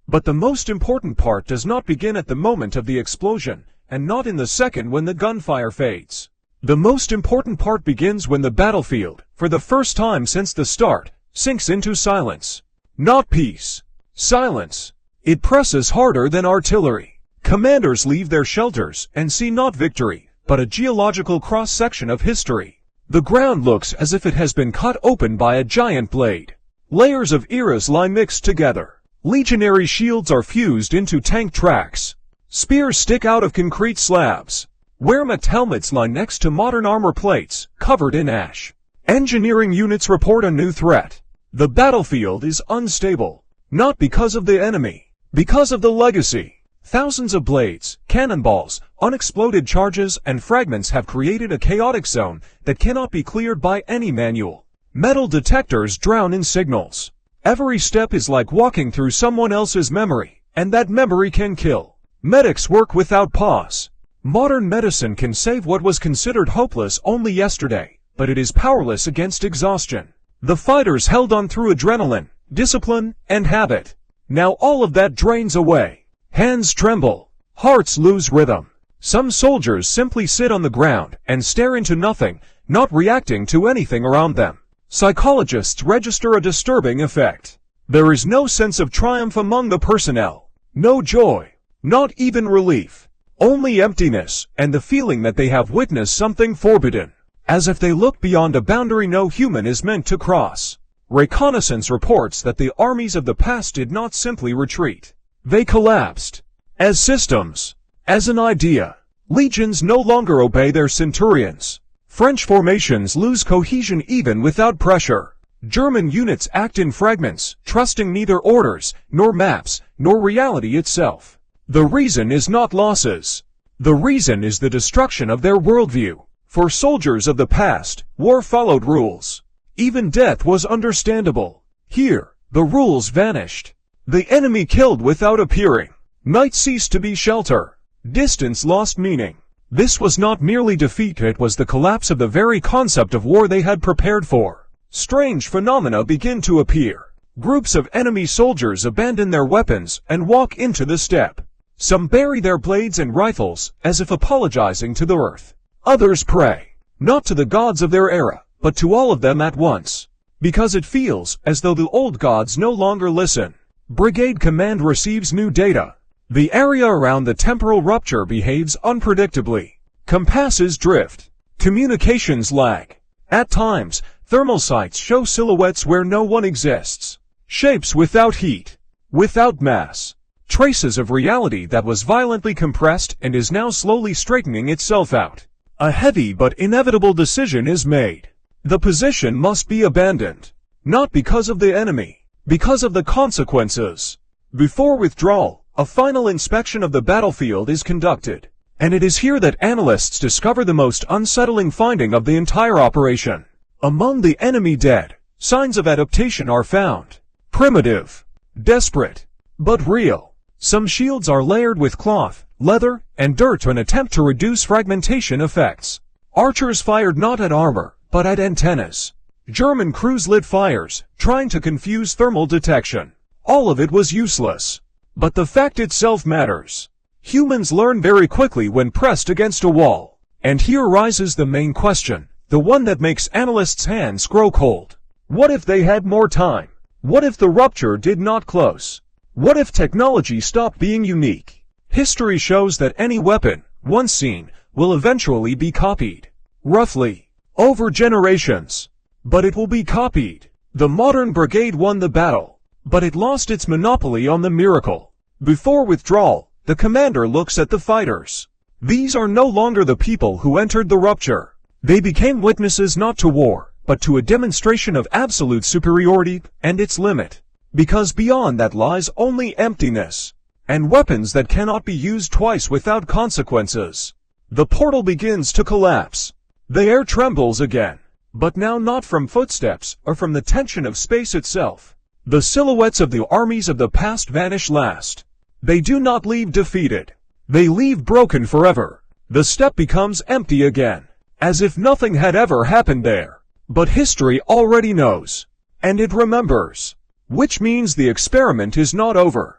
But the most important part does not begin at the moment of the explosion, and not in the second when the gunfire fades. The most important part begins when the battlefield, for the first time since the start, sinks into silence. Not peace. Silence. It presses harder than artillery. Commanders leave their shelters and see not victory, but a geological cross-section of history. The ground looks as if it has been cut open by a giant blade. Layers of eras lie mixed together. Legionary shields are fused into tank tracks. Spears stick out of concrete slabs. Wehrmacht helmets lie next to modern armor plates, covered in ash. Engineering units report a new threat. The battlefield is unstable. Not because of the enemy, because of the legacy. Thousands of blades, cannonballs, unexploded charges, and fragments have created a chaotic zone that cannot be cleared by any manual. Metal detectors drown in signals. Every step is like walking through someone else's memory, and that memory can kill. Medics work without pause. Modern medicine can save what was considered hopeless only yesterday, but it is powerless against exhaustion. The fighters held on through adrenaline, discipline, and habit. Now all of that drains away. Hands tremble. Hearts lose rhythm. Some soldiers simply sit on the ground and stare into nothing, not reacting to anything around them. Psychologists register a disturbing effect. There is no sense of triumph among the personnel. No joy. Not even relief. Only emptiness, and the feeling that they have witnessed something forbidden. As if they look beyond a boundary no human is meant to cross. Reconnaissance reports that the armies of the past did not simply retreat. They collapsed. As systems. As an idea. Legions no longer obey their centurions. French formations lose cohesion even without pressure. German units act in fragments, trusting neither orders, nor maps, nor reality itself. The reason is not losses. The reason is the destruction of their worldview. For soldiers of the past, war followed rules. Even death was understandable. Here, the rules vanished. The enemy killed without appearing. Night ceased to be shelter. Distance lost meaning. This was not merely defeat, it was the collapse of the very concept of war they had prepared for. Strange phenomena begin to appear. Groups of enemy soldiers abandon their weapons and walk into the steppe. Some bury their blades and rifles, as if apologizing to the earth. Others pray, not to the gods of their era, but to all of them at once. Because it feels as though the old gods no longer listen. Brigade command receives new data. The area around the temporal rupture behaves unpredictably. Compasses drift. Communications lag. At times, thermal sights show silhouettes where no one exists. Shapes without heat. Without mass. Traces of reality that was violently compressed and is now slowly straightening itself out. A heavy but inevitable decision is made. The position must be abandoned. Not because of the enemy, because of the consequences. Before withdrawal, a final inspection of the battlefield is conducted. And it is here that analysts discover the most unsettling finding of the entire operation. Among the enemy dead, signs of adaptation are found. Primitive. Desperate. But real. Some shields are layered with cloth, leather, and dirt in an attempt to reduce fragmentation effects. Archers fired not at armor, but at antennas. German crews lit fires, trying to confuse thermal detection. All of it was useless. But the fact itself matters. Humans learn very quickly when pressed against a wall. And here rises the main question, the one that makes analysts' hands grow cold. What if they had more time? What if the rupture did not close? What if technology stopped being unique? History shows that any weapon, once seen, will eventually be copied. Roughly. Over generations. But it will be copied. The modern brigade won the battle. But it lost its monopoly on the miracle. Before withdrawal, the commander looks at the fighters. These are no longer the people who entered the rupture. They became witnesses not to war, but to a demonstration of absolute superiority and its limit. Because beyond that lies only emptiness. And weapons that cannot be used twice without consequences. The portal begins to collapse. The air trembles again. But now not from footsteps, or from the tension of space itself. The silhouettes of the armies of the past vanish last. They do not leave defeated. They leave broken forever. The steppe becomes empty again. As if nothing had ever happened there. But history already knows. And it remembers. Which means the experiment is not over.